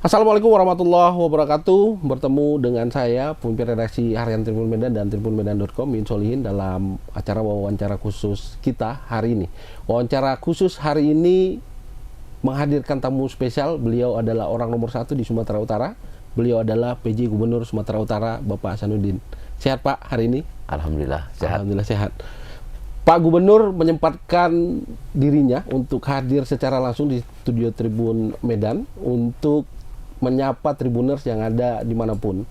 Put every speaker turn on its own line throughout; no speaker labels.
Assalamualaikum warahmatullahi wabarakatuh. Bertemu dengan saya, pemimpin redaksi Harian Tribun Medan dan tribunmedan.com, Min Solihin, dalam acara wawancara khusus kita hari ini. Wawancara khusus hari ini menghadirkan tamu spesial. Beliau adalah orang nomor 1 di Sumatera Utara. Beliau adalah PJ Gubernur Sumatera Utara, Bapak Hasanuddin. Sehat Pak hari ini?
Alhamdulillah sehat.
Alhamdulillah sehat. Pak Gubernur menyempatkan dirinya untuk hadir secara langsung di studio Tribun Medan untuk menyapa Tribuners yang ada dimanapun.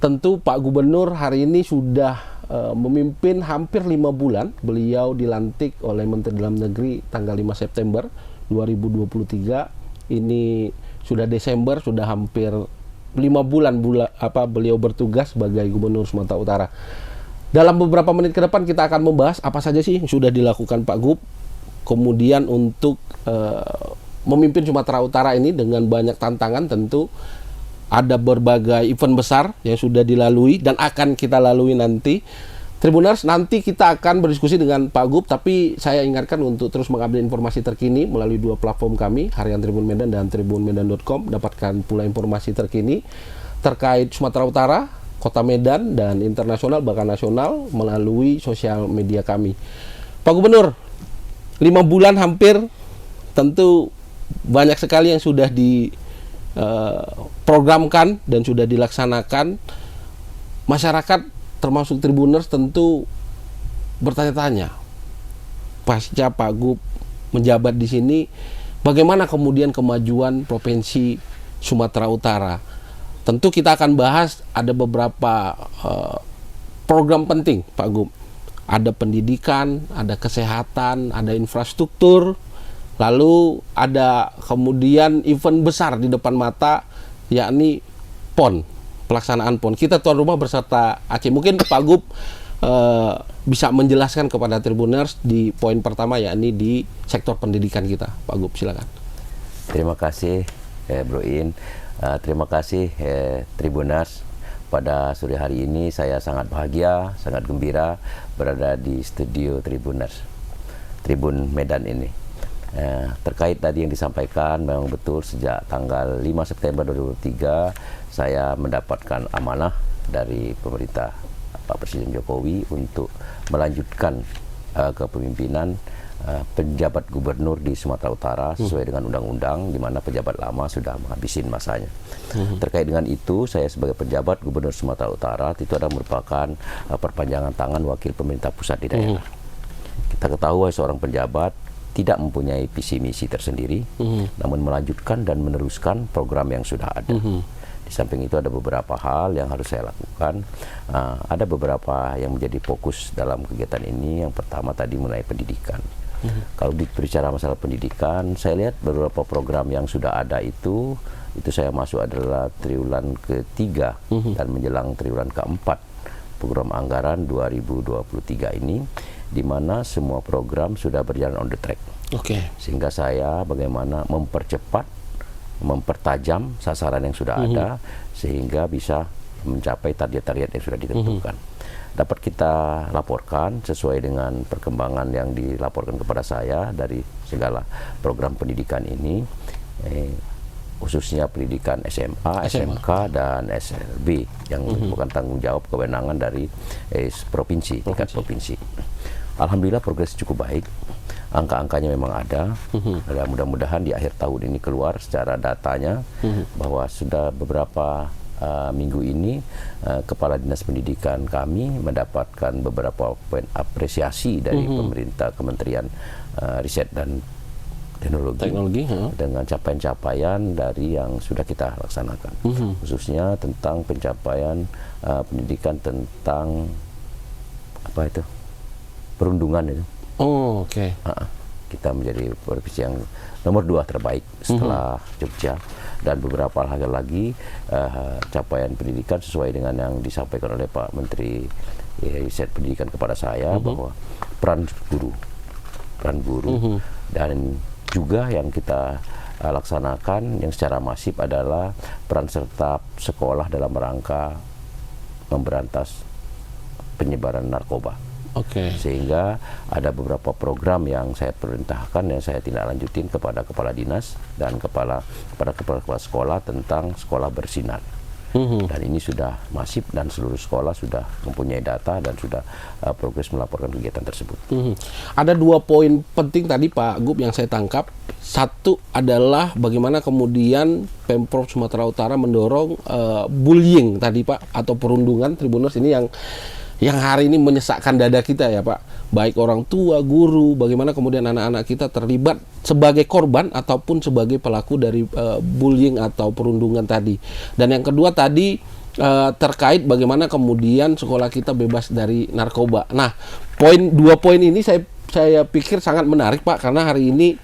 Tentu Pak Gubernur hari ini sudah memimpin hampir 5 bulan. Beliau dilantik oleh Menteri Dalam Negeri tanggal 5 September 2023. Ini sudah Desember, sudah hampir 5 bulan beliau bertugas sebagai Gubernur Sumatera Utara. Dalam beberapa menit ke depan kita akan membahas apa saja sih yang sudah dilakukan Pak Gub, kemudian untuk memimpin Sumatera Utara ini dengan banyak tantangan. Tentu ada berbagai event besar yang sudah dilalui dan akan kita lalui nanti. Tribuners, nanti kita akan berdiskusi dengan Pak Gub, tapi saya ingatkan untuk terus mengupdate informasi terkini melalui 2 platform kami, Harian Tribun Medan dan tribunmedan.com. Dapatkan pula informasi terkini terkait Sumatera Utara, Kota Medan, dan internasional bahkan nasional melalui sosial media kami. Pak Gubernur, 5 bulan hampir, tentu banyak sekali yang sudah diprogramkan dan sudah dilaksanakan. Masyarakat termasuk Tribuners tentu bertanya-tanya, pasca Pak Gub menjabat di sini, bagaimana kemudian kemajuan Provinsi Sumatera Utara. Tentu kita akan bahas ada beberapa program penting Pak Gub. Ada pendidikan, ada kesehatan, ada infrastruktur, lalu ada kemudian event besar di depan mata, yakni PON, pelaksanaan PON. Kita tuan rumah berserta Aceh. Mungkin Pak Gub bisa menjelaskan kepada Tribuners di poin pertama, yakni di sektor pendidikan kita. Pak Gub, silakan.
Terima kasih Bro In. Terima kasih Tribuners. Pada sore hari ini saya sangat bahagia, sangat gembira berada di studio Tribuners, Tribun Medan ini. Terkait tadi yang disampaikan, memang betul sejak tanggal 5 September 2003 saya mendapatkan amanah dari pemerintah Pak Presiden Jokowi untuk melanjutkan kepemimpinan penjabat gubernur di Sumatera Utara sesuai dengan undang-undang, di mana pejabat lama sudah menghabisin masanya. Terkait dengan itu, saya sebagai penjabat gubernur Sumatera Utara itu adalah merupakan perpanjangan tangan wakil pemerintah pusat di daerah. Kita ketahui seorang penjabat tidak mempunyai visi misi tersendiri, namun melanjutkan dan meneruskan program yang sudah ada. Di samping itu ada beberapa hal yang harus saya lakukan. Ada beberapa yang menjadi fokus dalam kegiatan ini. Yang pertama tadi mengenai pendidikan. Kalau berbicara masalah pendidikan, saya lihat beberapa program yang sudah ada itu saya masuk adalah triwulan ketiga dan menjelang triwulan keempat program anggaran 2023 ini, di mana semua program sudah berjalan on the track. Sehingga saya bagaimana mempercepat, mempertajam sasaran yang sudah ada, sehingga bisa mencapai target-target yang sudah ditentukan. Dapat kita laporkan sesuai dengan perkembangan yang dilaporkan kepada saya dari segala program pendidikan ini, khususnya pendidikan SMA, SMK, dan SLB yang bukan tanggung jawab kewenangan dari provinsi, tingkat provinsi. Alhamdulillah progres cukup baik. Angka-angkanya memang ada. Mudah-mudahan di akhir tahun ini keluar secara datanya bahwa sudah beberapa minggu ini Kepala Dinas Pendidikan kami mendapatkan beberapa poin apresiasi dari pemerintah Kementerian Riset dan Teknologi dengan capaian-capaian dari yang sudah kita laksanakan, khususnya tentang pencapaian pendidikan tentang apa itu, perundungan itu. Kita menjadi provinsi yang nomor 2 terbaik setelah Jogja, dan beberapa hal lagi capaian pendidikan sesuai dengan yang disampaikan oleh Pak Menteri Riset Pendidikan kepada saya, bahwa peran guru dan juga yang kita laksanakan yang secara masif adalah peran serta sekolah dalam rangka memberantas penyebaran narkoba.
Oke.
Sehingga ada beberapa program yang saya perintahkan yang saya tindak lanjutin kepada kepala dinas dan kepada kepala sekolah tentang sekolah bersinar. Dan ini sudah masif dan seluruh sekolah sudah mempunyai data dan sudah progres melaporkan kegiatan tersebut.
Ada 2 poin penting tadi Pak Gub yang saya tangkap. Satu adalah bagaimana kemudian Pemprov Sumatera Utara mendorong bullying tadi Pak, atau perundungan Tribuners ini yang hari ini menyesakkan dada kita ya Pak. Baik orang tua, guru, bagaimana kemudian anak-anak kita terlibat sebagai korban ataupun sebagai pelaku dari bullying atau perundungan tadi. Dan yang kedua tadi terkait bagaimana kemudian sekolah kita bebas dari narkoba. Nah, 2 poin ini saya pikir sangat menarik Pak, karena hari ini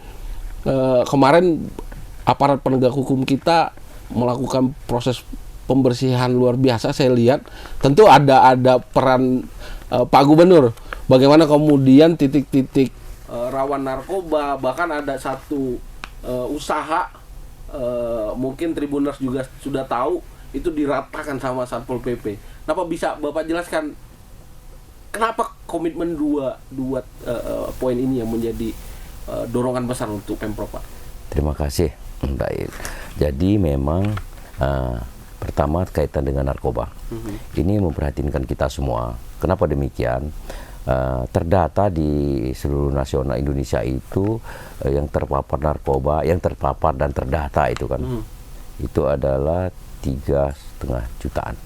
kemarin aparat penegak hukum kita melakukan proses pembersihan luar biasa. Saya lihat tentu ada peran Pak Gubernur, bagaimana kemudian titik-titik rawan narkoba, bahkan ada satu usaha mungkin Tribuners juga sudah tahu, itu diratakan sama Satpol PP. Kenapa bisa Bapak jelaskan kenapa komitmen dua poin ini yang menjadi dorongan besar untuk Pemprov Pak?
Terima kasih. Baik. Jadi memang pertama kaitan dengan narkoba. Ini memperhatikan kita semua. Kenapa demikian? Terdata di seluruh nasional Indonesia itu yang terpapar narkoba, yang terpapar dan terdata itu kan, itu adalah 3,5 jutaan.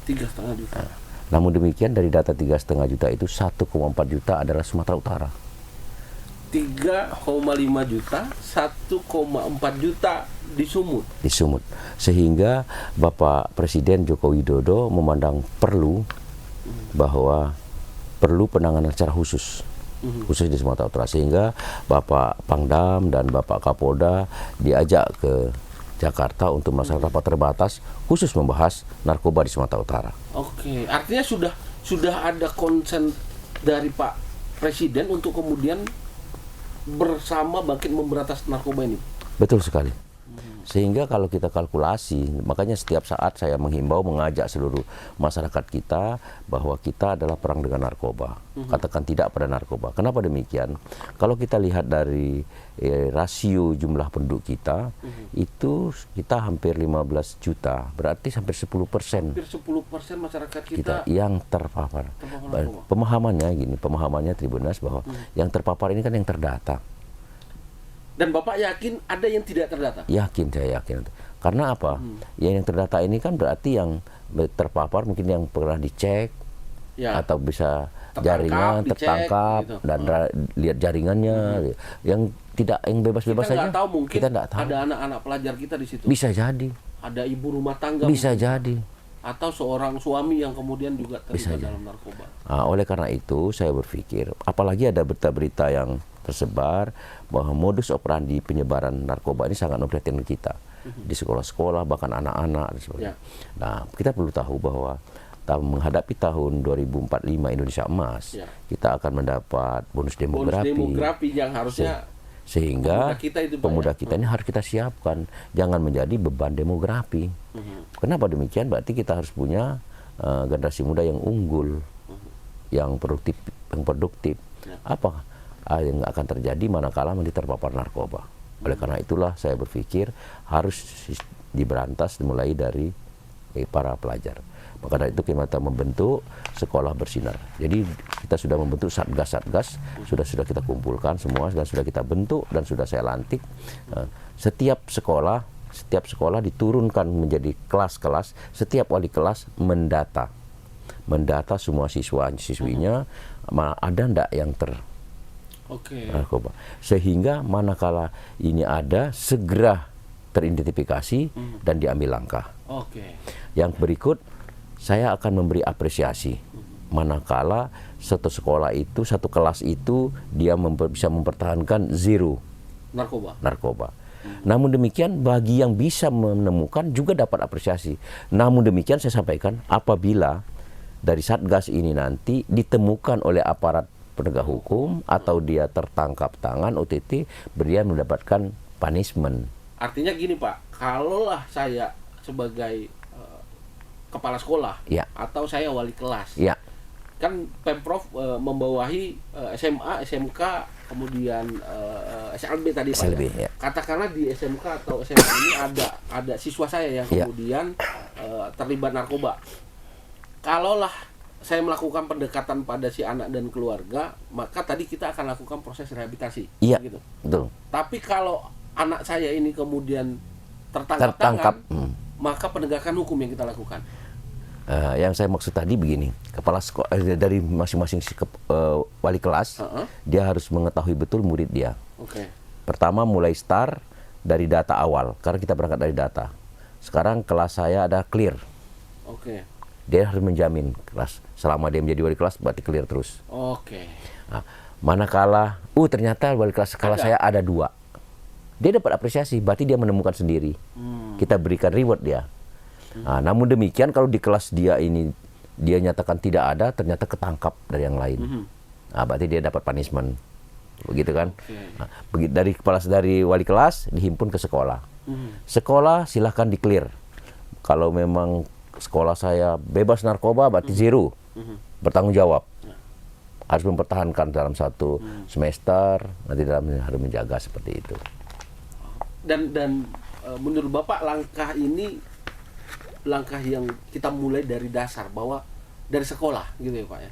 3,5 juta.
Namun demikian dari data 3,5 juta itu 1,4 juta adalah Sumatera Utara.
3,5 juta, 1,4 juta di Sumut.
Di Sumut. Sehingga Bapak Presiden Joko Widodo memandang perlu bahwa perlu penanganan secara khusus di Sumatera Utara, sehingga Bapak Pangdam dan Bapak Kapolda diajak ke Jakarta untuk melaksanakan rapat terbatas khusus membahas narkoba di Sumatera Utara.
Oke, artinya sudah ada konsen dari Pak Presiden untuk kemudian bersama bangkit memberantas narkoba ini.
Betul sekali. Sehingga kalau kita kalkulasi, makanya setiap saat saya menghimbau, mengajak seluruh masyarakat kita bahwa kita adalah perang dengan narkoba. Katakan tidak pada narkoba. Kenapa demikian? Kalau kita lihat dari rasio jumlah penduduk kita, itu kita hampir 15 juta, berarti hampir 10%.
Hampir 10% masyarakat kita
yang terpapar. Pemahamannya Tribuners bahwa yang terpapar ini kan yang terdata.
Dan Bapak yakin ada yang tidak terdata?
Yakin, saya yakin. Karena apa? Yang terdata ini kan berarti yang terpapar mungkin yang pernah dicek, atau bisa jaringan tertangkap gitu, dan lihat jaringannya. Yang tidak, yang bebas-bebas saja.
Kita nggak tahu, mungkin
kita nggak tahu.
Ada anak-anak pelajar kita di situ.
Bisa jadi.
Ada ibu rumah tangga.
Bisa
mungkin.
jadi.
Atau seorang suami yang kemudian juga terlibat dalam narkoba.
Nah, oleh karena itu saya berpikir, apalagi ada berita-berita yang tersebar bahwa modus operandi penyebaran narkoba ini sangat memprihatinkan kita di sekolah-sekolah, bahkan anak-anak dan sebagainya. Nah, kita perlu tahu bahwa menghadapi tahun 2045 Indonesia Emas, kita akan mendapat bonus demografi.
Bonus demografi yang harusnya
sehingga pemuda kita ini harus kita siapkan, jangan menjadi beban demografi. Kenapa demikian? Berarti kita harus punya generasi muda yang unggul, yang produktif. Apa yang akan terjadi manakala nanti terpapar narkoba? Oleh karena itulah saya berpikir harus diberantas dimulai dari para pelajar. Maka dari itu kita membentuk sekolah bersinar. Jadi kita sudah membentuk satgas-satgas, sudah kita kumpulkan semua dan sudah kita bentuk dan sudah saya lantik. Setiap sekolah diturunkan menjadi kelas-kelas, setiap wali kelas mendata semua siswinya, ada enggak yang narkoba. Sehingga manakala ini ada, segera teridentifikasi dan diambil langkah. Yang berikut, saya akan memberi apresiasi manakala satu sekolah itu, satu kelas itu dia bisa mempertahankan zero narkoba. Namun demikian bagi yang bisa menemukan juga dapat apresiasi. Namun demikian saya sampaikan, apabila dari satgas ini nanti ditemukan oleh aparat penegak hukum atau dia tertangkap tangan OTT, dia mendapatkan punishment.
Artinya gini Pak, kalaulah saya sebagai kepala sekolah atau saya wali kelas, kan Pemprov membawahi SMA, SMK, kemudian SLB tadi Pak.
SLB, ya.
Katakanlah di SMK atau SMA ini ada siswa saya yang
Ya.
kemudian terlibat narkoba. Kalaulah saya melakukan pendekatan pada si anak dan keluarga, maka tadi kita akan lakukan proses rehabilitasi.
Iya,
Gitu.
betul.
Tapi kalau anak saya ini kemudian tertangkap
Tertangkap.
tangan, maka penegakan hukum yang kita lakukan.
Yang saya maksud tadi begini, kepala sekolah dari masing-masing wali kelas, dia harus mengetahui betul murid dia.
Oke.
Pertama mulai start dari data awal, karena kita berangkat dari data. Sekarang kelas saya ada clear.
Oke.
Dia harus menjamin kelas. Selama dia menjadi wali kelas, berarti clear terus.
Oke.
Nah, manakala, ternyata wali kelas saya ada 2. Dia dapat apresiasi, berarti dia menemukan sendiri. Kita berikan reward dia. Nah, namun demikian kalau di kelas dia ini, dia nyatakan tidak ada, ternyata ketangkap dari yang lain. Nah, berarti dia dapat punishment. Begitu kan? Nah, dari wali kelas dihimpun ke sekolah. Sekolah silahkan di-clear. Kalau memang sekolah saya bebas narkoba, berarti zero. Bertanggung jawab. Harus mempertahankan dalam 1 semester, nanti harus menjaga seperti itu.
Dan menurut Bapak langkah ini langkah yang kita mulai dari dasar, bahwa dari sekolah gitu ya Pak ya.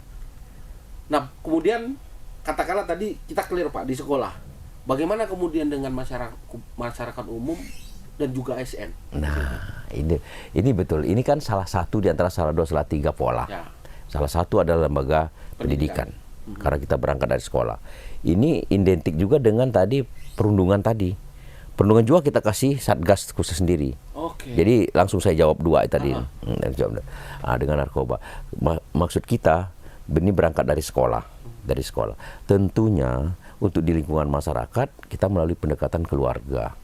Nah kemudian katakanlah tadi kita clear Pak di sekolah, bagaimana kemudian dengan masyarakat umum dan juga ASN?
Nah ini betul, ini kan salah satu di antara salah 2 salah 3 pola.
Ya.
Salah satu adalah lembaga pendidikan. Karena kita berangkat dari sekolah. Ini identik juga dengan tadi perundungan tadi. Perundungan juga kita kasih satgas khusus sendiri.
Oke.
Jadi langsung saya jawab 2 tadi. Dengan narkoba. Maksud kita ini berangkat dari sekolah. Tentunya untuk di lingkungan masyarakat kita melalui pendekatan keluarga.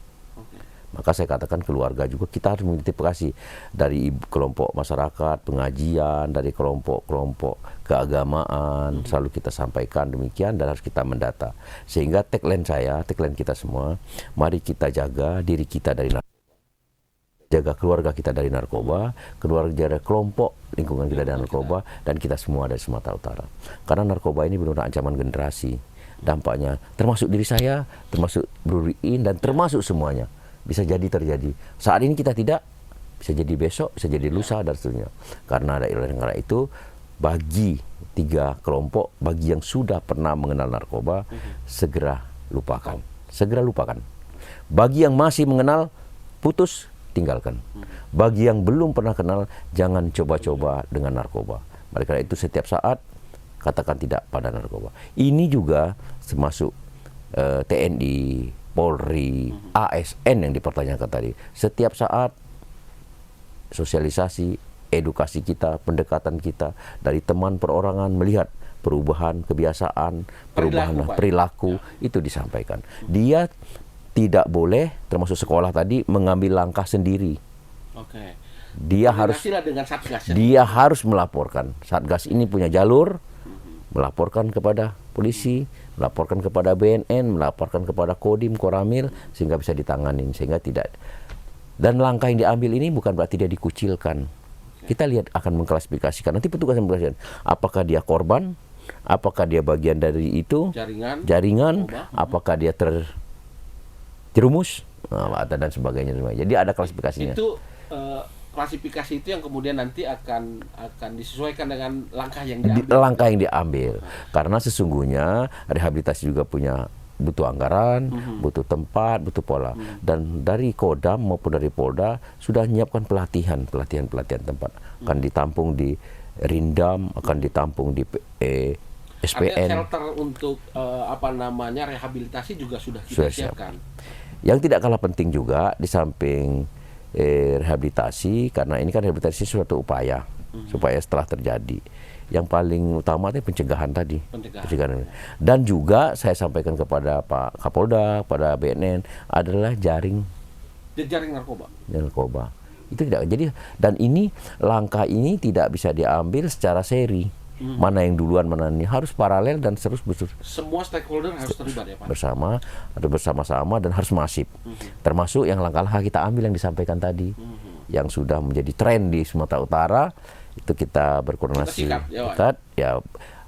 Maka saya katakan keluarga juga kita harus mengidentifikasi dari kelompok masyarakat, pengajian, dari kelompok-kelompok keagamaan, selalu kita sampaikan demikian dan harus kita mendata. Sehingga tagline kita semua, mari kita jaga diri kita dari narkoba, jaga keluarga kita dari narkoba, jaga kelompok lingkungan kita dari narkoba, dan kita semua dari Sumatera Utara. Karena narkoba ini benar-benar ancaman generasi. Dampaknya termasuk diri saya, termasuk Bro Ruin, dan termasuk semuanya. Bisa jadi terjadi. Saat ini kita tidak, bisa jadi besok, bisa jadi lusa, dan seterusnya. Karena itu, bagi 3 kelompok, bagi yang sudah pernah mengenal narkoba, segera lupakan. Segera lupakan. Bagi yang masih mengenal, putus, tinggalkan. Bagi yang belum pernah kenal, jangan coba-coba dengan narkoba. Karena itu setiap saat, katakan tidak pada narkoba. Ini juga termasuk TNI, Polri, ASN yang dipertanyakan tadi. Setiap saat sosialisasi, edukasi kita, pendekatan kita dari teman perorangan melihat perubahan kebiasaan, perubahan perilaku itu disampaikan. Dia tidak boleh, termasuk sekolah tadi, mengambil langkah sendiri.
Oke.
Dia harus melaporkan. Satgas ini punya jalur, melaporkan kepada polisi, melaporkan kepada BNN, melaporkan kepada Kodim, Koramil, sehingga bisa ditangani, sehingga tidak. Dan langkah yang diambil ini bukan berarti dia dikucilkan. Kita lihat akan mengklasifikasikan. Nanti petugas mengklasifikasikan apakah dia korban, apakah dia bagian dari itu jaringan, apakah dia terjerumus, dan sebagainya. Jadi ada klasifikasinya.
Itu klasifikasi itu yang kemudian nanti akan disesuaikan dengan langkah yang
diambil. Karena sesungguhnya rehabilitasi juga butuh anggaran, butuh tempat, butuh pola. Dan dari Kodam maupun dari Polda sudah menyiapkan pelatihan tempat. Akan ditampung di Rindam, akan ditampung di SPN.
Ada shelter untuk rehabilitasi juga sudah kita siapkan.
Yang tidak kalah penting juga di samping rehabilitasi, karena ini kan rehabilitasi suatu upaya supaya setelah terjadi, yang paling utama itu pencegahan tadi. Dan juga saya sampaikan kepada Pak Kapolda, pada BNN adalah jaring narkoba. Itu tidak jadi, dan ini langkah ini tidak bisa diambil secara seri. Mana yang duluan, mana ini harus paralel dan terus
semua stakeholder harus terlibat ya Pak.
Bersama-sama dan harus masif. Termasuk yang langkah-langkah kita ambil yang disampaikan tadi, yang sudah menjadi tren di Sumatera Utara, itu kita berkoordinasi
Kita sikat, ya, Pak.
dekat, ya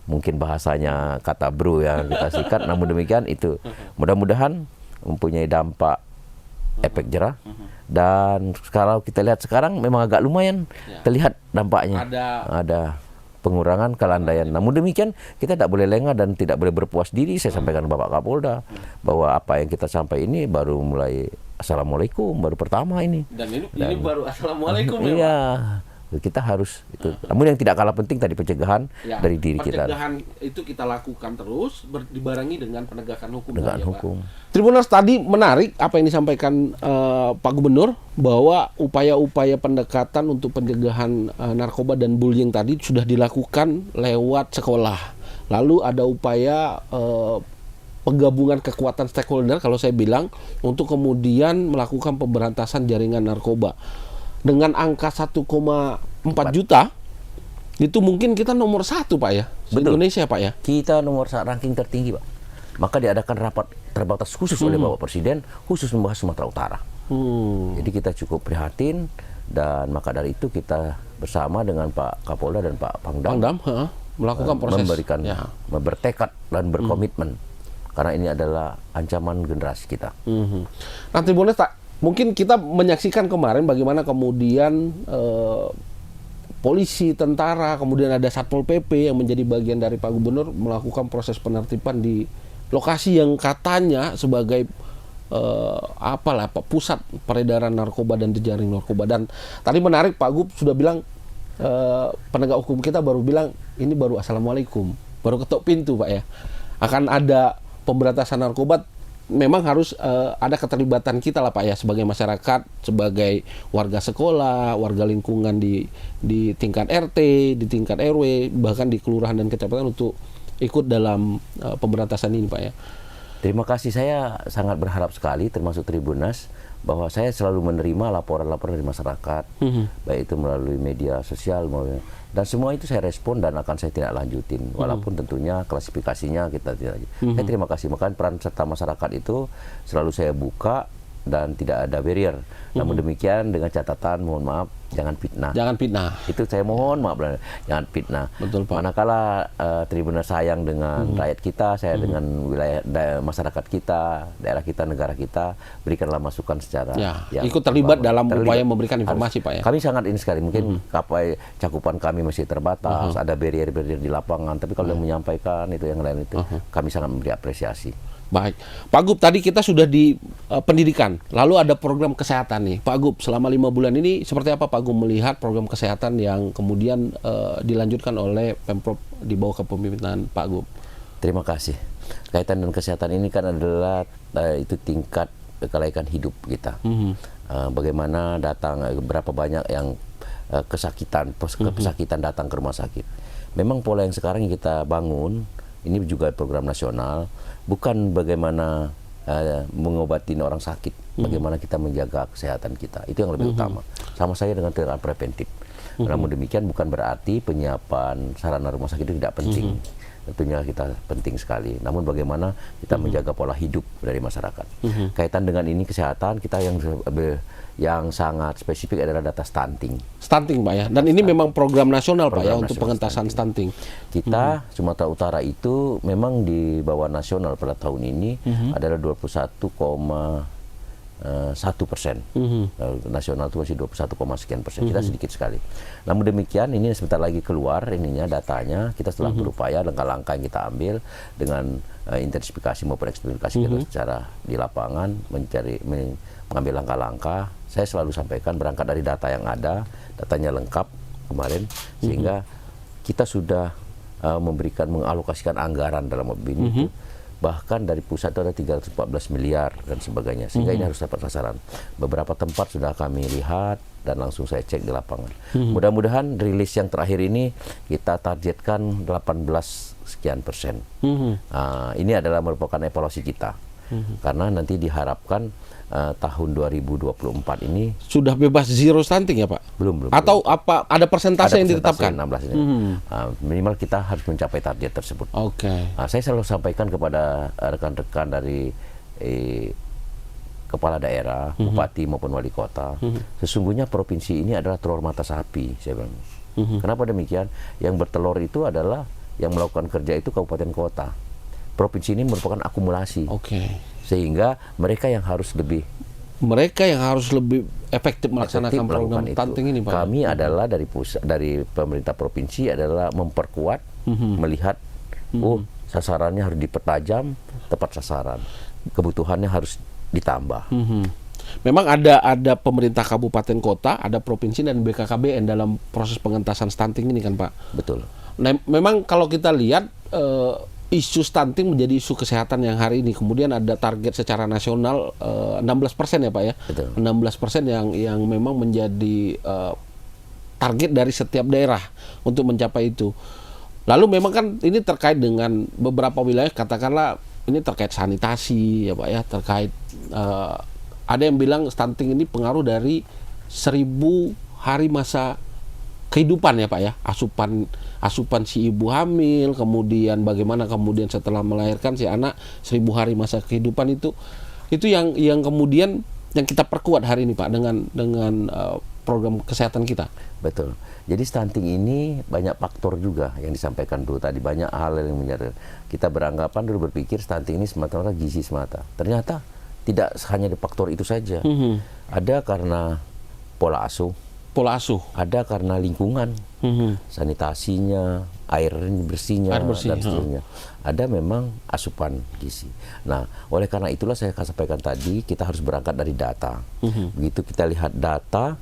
mungkin bahasanya kata bro yang kita sikat, namun demikian itu mudah-mudahan mempunyai dampak efek jerah. Dan kalau kita lihat sekarang memang agak lumayan terlihat dampaknya. Ada pengurangan kelandaian. Namun demikian kita tidak boleh lengah dan tidak boleh berpuas diri. Saya sampaikan Bapak Kapolda bahwa apa yang kita sampai ini baru mulai assalamualaikum, baru pertama ini.
Dan ini baru assalamualaikum ya,
Iya.
Pak.
Kita harus itu. Namun yang tidak kalah penting tadi pencegahan dari diri kita.
Pencegahan itu kita lakukan terus dibarengi dengan penegakan hukum.
Penegakan hukum.
Tribuners, tadi menarik apa yang disampaikan Pak Gubernur bahwa upaya-upaya pendekatan untuk pencegahan narkoba dan bullying tadi sudah dilakukan lewat sekolah. Lalu ada upaya penggabungan kekuatan stakeholder kalau saya bilang untuk kemudian melakukan pemberantasan jaringan narkoba. Dengan angka 1,4 juta itu mungkin kita nomor 1 Pak ya, Indonesia Pak ya.
Kita nomor 1 ranking tertinggi Pak. Maka diadakan rapat terbatas khusus oleh Bapak Presiden khusus membahas Sumatera Utara. Jadi kita cukup prihatin dan maka dari itu kita bersama dengan Pak Kapolda dan Pak Pangdam
melakukan proses
memberikan bertekad dan berkomitmen karena ini adalah ancaman generasi kita.
Nanti boleh mungkin kita menyaksikan kemarin bagaimana kemudian polisi, tentara, kemudian ada Satpol PP yang menjadi bagian dari Pak Gubernur melakukan proses penertiban di lokasi yang katanya sebagai pusat peredaran narkoba dan jejaring narkoba. Dan tadi menarik Pak Gub sudah bilang penegak hukum kita baru bilang ini baru assalamualaikum, baru ketok pintu Pak ya. Akan ada pemberantasan narkoba. Memang harus ada keterlibatan kita lah Pak ya sebagai masyarakat, sebagai warga sekolah, warga lingkungan di tingkat RT, di tingkat RW, bahkan di kelurahan dan kecamatan untuk ikut dalam pemberantasan ini Pak ya.
Terima kasih, saya sangat berharap sekali termasuk Tribuners bahwa saya selalu menerima laporan-laporan dari masyarakat, baik itu melalui media sosial dan semua itu saya respon dan akan saya tidak lanjutin walaupun tentunya klasifikasinya kita tidak. Saya terima kasih, makanya peran serta masyarakat itu selalu saya buka dan tidak ada barrier. Namun demikian dengan catatan mohon maaf jangan fitnah.
Jangan fitnah.
Itu saya mohon maaf, jangan fitnah.
Betul Pak.
Manakala Tribuners sayang dengan rakyat kita, saya dengan wilayah masyarakat kita, daerah kita, negara kita, berikanlah masukan secara
ikut terlibat dalam upaya memberikan informasi Pak ya.
Kami sangat ini sekali, mungkin cakupan kami masih terbatas, ada barrier-barrier di lapangan, tapi kalau yang menyampaikan itu yang lain itu kami sangat memberi apresiasi.
Baik, Pak Gub, tadi kita sudah di pendidikan, lalu ada program kesehatan nih. Pak Gub, selama 5 bulan ini seperti apa Pak Gub melihat program kesehatan yang kemudian dilanjutkan oleh Pemprov di bawah kepemimpinan Pak Gub?
Terima kasih. Kaitan dengan kesehatan ini kan adalah itu tingkat kelaikan hidup kita. Bagaimana datang, berapa banyak yang kesakitan datang ke rumah sakit. Memang pola yang sekarang yang kita bangun, ini juga program nasional, bukan bagaimana mengobati orang sakit, bagaimana kita menjaga kesehatan kita. Itu yang lebih utama. Sama saya dengan tindakan preventif. Namun demikian bukan berarti penyiapan sarana rumah sakit itu tidak penting. Tentunya kita penting sekali. Namun bagaimana kita menjaga pola hidup dari masyarakat. Kaitan dengan ini kesehatan kita yang sangat spesifik adalah data stunting.
Stunting Pak ya. Dan ini memang program nasional Pak ya untuk pengentasan stunting.
Kita Sumatera Utara itu memang di bawah nasional pada tahun ini adalah 21,1%. Nasional itu masih 21, sekian %. Kita sedikit sekali. Namun demikian ini sebentar lagi keluar ininya datanya. Kita setelah berupaya langkah-langkah yang kita ambil dengan intensifikasi maupun eksperimentasi kita secara di lapangan mengambil langkah-langkah. Saya selalu sampaikan berangkat dari data yang ada, datanya lengkap kemarin, sehingga kita sudah mengalokasikan anggaran dalam mobil ini. Bahkan dari pusat itu ada 314 miliar dan sebagainya, sehingga ini harus dapat sasaran. Beberapa tempat sudah kami lihat dan langsung saya cek di lapangan. Mudah-mudahan rilis yang terakhir ini kita targetkan 18 sekian %. Ini adalah merupakan evaluasi kita. Karena nanti diharapkan tahun 2024 ini
sudah bebas zero stunting ya Pak?
Belum.
Atau apa ada persentase yang ditetapkan?
16 ini. Minimal kita harus mencapai target tersebut.
Oke.
Saya selalu sampaikan kepada rekan-rekan dari kepala daerah, bupati maupun wali kota, sesungguhnya provinsi ini adalah telur mata sapi, saya bilang. Kenapa demikian? Yang bertelur itu adalah yang melakukan kerja itu kabupaten kota. Provinsi ini merupakan akumulasi.
Oke.
Sehingga mereka yang harus lebih
Efektif melaksanakan program
melakukan itu.
stunting ini, Pak.
Kami adalah dari pemerintah provinsi adalah memperkuat, melihat sasarannya harus dipertajam, tepat sasaran. Kebutuhannya harus ditambah.
Memang ada pemerintah kabupaten kota, ada provinsi dan BKKBN dalam proses pengentasan stunting ini kan, Pak.
Betul.
Nah, memang kalau kita lihat isu stunting menjadi isu kesehatan yang hari ini, kemudian ada target secara nasional 16% ya, Pak ya.
Betul.
16% yang memang menjadi target dari setiap daerah untuk mencapai itu. Lalu memang kan ini terkait dengan beberapa wilayah, katakanlah ini terkait sanitasi ya, Pak ya, terkait ada yang bilang stunting ini pengaruh dari 1000 hari masa kehidupan ya, Pak ya, asupan si ibu hamil, kemudian bagaimana kemudian setelah melahirkan si anak 1000 hari masa kehidupan itu yang kemudian yang kita perkuat hari ini, Pak, dengan program kesehatan kita.
Betul. Jadi stunting ini banyak faktor juga yang disampaikan dulu tadi, banyak hal yang menyeret. Kita beranggapan dulu berpikir stunting ini semata-mata gizi semata. Ternyata tidak hanya di faktor itu saja. Ada karena pola asuh, ada karena lingkungan, sanitasinya, air bersihnya, dan seterusnya. Ada memang asupan gizi. Nah, oleh karena itulah saya akan sampaikan tadi, kita harus berangkat dari data. Begitu kita lihat data,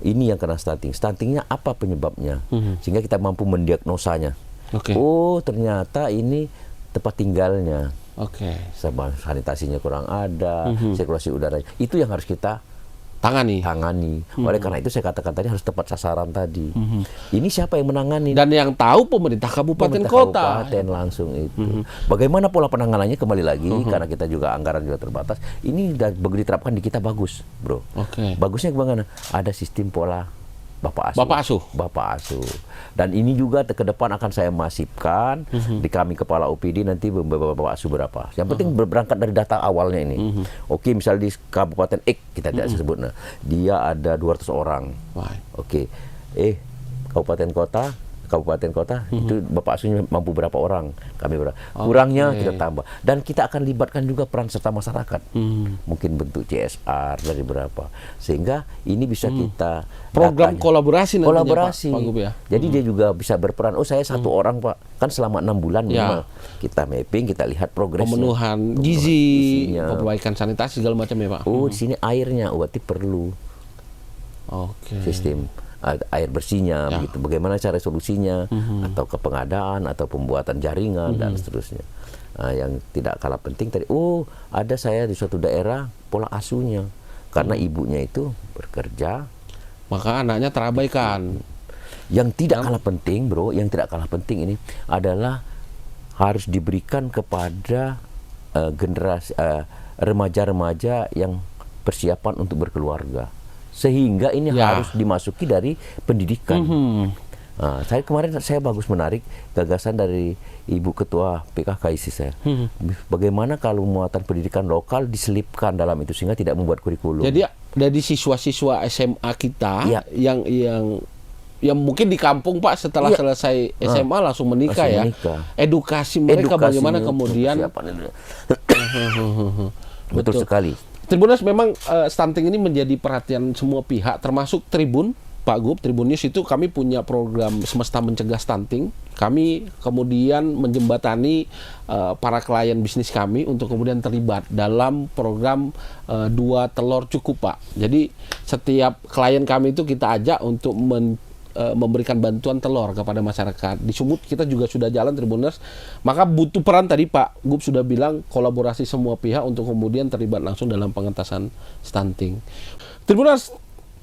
ini yang kena stunting. Stuntingnya apa penyebabnya? Sehingga kita mampu mendiagnosanya. Oh, ternyata ini tempat tinggalnya. Sanitasinya kurang ada, sirkulasi udara. Itu yang harus kita tangani. Oleh karena itu saya katakan tadi harus tepat sasaran tadi. Ini siapa yang menangani?
Dan yang tahu pemerintah kabupaten kota.
Kabupaten langsung itu. Bagaimana pola penanganannya kembali lagi karena kita juga anggaran juga terbatas. Ini begitu diterapkan di kita bagus, bro. Bagusnya bagaimana? Ada sistem pola Bapak asuh. Dan ini juga ke depan akan saya masifkan di kami kepala OPD nanti Bapak asuh berapa. Yang penting berangkat dari data awalnya ini. Oke, misal di Kabupaten X kita tidak sebut, dia ada 200 orang. Oke. Kabupaten kota itu Bapak asuhnya mampu berapa orang, kami berapa. Kurangnya kita tambah. Dan kita akan libatkan juga peran serta masyarakat. Mungkin bentuk CSR dari berapa. Sehingga ini bisa kita
program kolaborasi nantinya,
Pak
Gub ya.
Jadi dia juga bisa berperan. Oh, saya satu orang, Pak. Kan selama 6 bulan minimal. Kita mapping, kita lihat progresnya.
Pemenuhan gizi, perbaikan sanitasi segala macam ya, Pak.
Oh, di sini airnya berarti perlu sistem air bersihnya, begitu. Bagaimana cara solusinya, atau kepengadaan, atau pembuatan jaringan dan seterusnya. Yang tidak kalah penting tadi, ada saya di suatu daerah pola asuhnya, karena ibunya itu bekerja,
maka anaknya terabaikan.
Yang tidak kalah penting, bro, yang tidak kalah penting ini adalah harus diberikan kepada generasi remaja-remaja yang persiapan untuk berkeluarga. Sehingga ini harus dimasuki dari pendidikan. Saya kemarin bagus menarik gagasan dari Ibu Ketua PKKIC saya. Bagaimana kalau muatan pendidikan lokal diselipkan dalam itu sehingga tidak membuat kurikulum.
Jadi dari siswa-siswa SMA kita yang mungkin di kampung, Pak, setelah selesai SMA langsung menikah ya. Edukasi mereka bagaimana kemudian.
Betul sekali.
Tribunnews memang stunting ini menjadi perhatian semua pihak, termasuk Tribun, Pak Gub. Tribun News itu kami punya program Semesta Mencegah Stunting. Kami kemudian menjembatani para klien bisnis kami untuk kemudian terlibat dalam program 2 telur cukup, Pak. Jadi setiap klien kami itu kita ajak untuk memberikan bantuan telur kepada masyarakat. Di Sumut kita juga sudah jalan Tribunnews. Maka butuh peran tadi Pak Gub sudah bilang, kolaborasi semua pihak untuk kemudian terlibat langsung dalam pengentasan stunting. Tribunnews,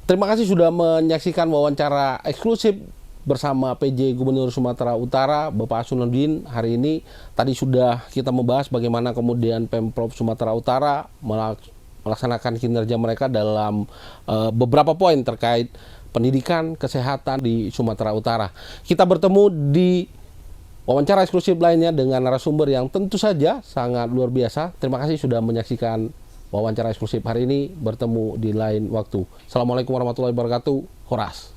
terima kasih sudah menyaksikan wawancara eksklusif bersama PJ Gubernur Sumatera Utara, Bapak Asunuddin. Hari ini tadi sudah kita membahas bagaimana kemudian Pemprov Sumatera Utara melaksanakan kinerja mereka dalam beberapa poin terkait pendidikan, kesehatan di Sumatera Utara. Kita bertemu di wawancara eksklusif lainnya dengan narasumber yang tentu saja sangat luar biasa. Terima kasih sudah menyaksikan wawancara eksklusif hari ini. Bertemu di lain waktu. Assalamualaikum warahmatullahi wabarakatuh. Horas.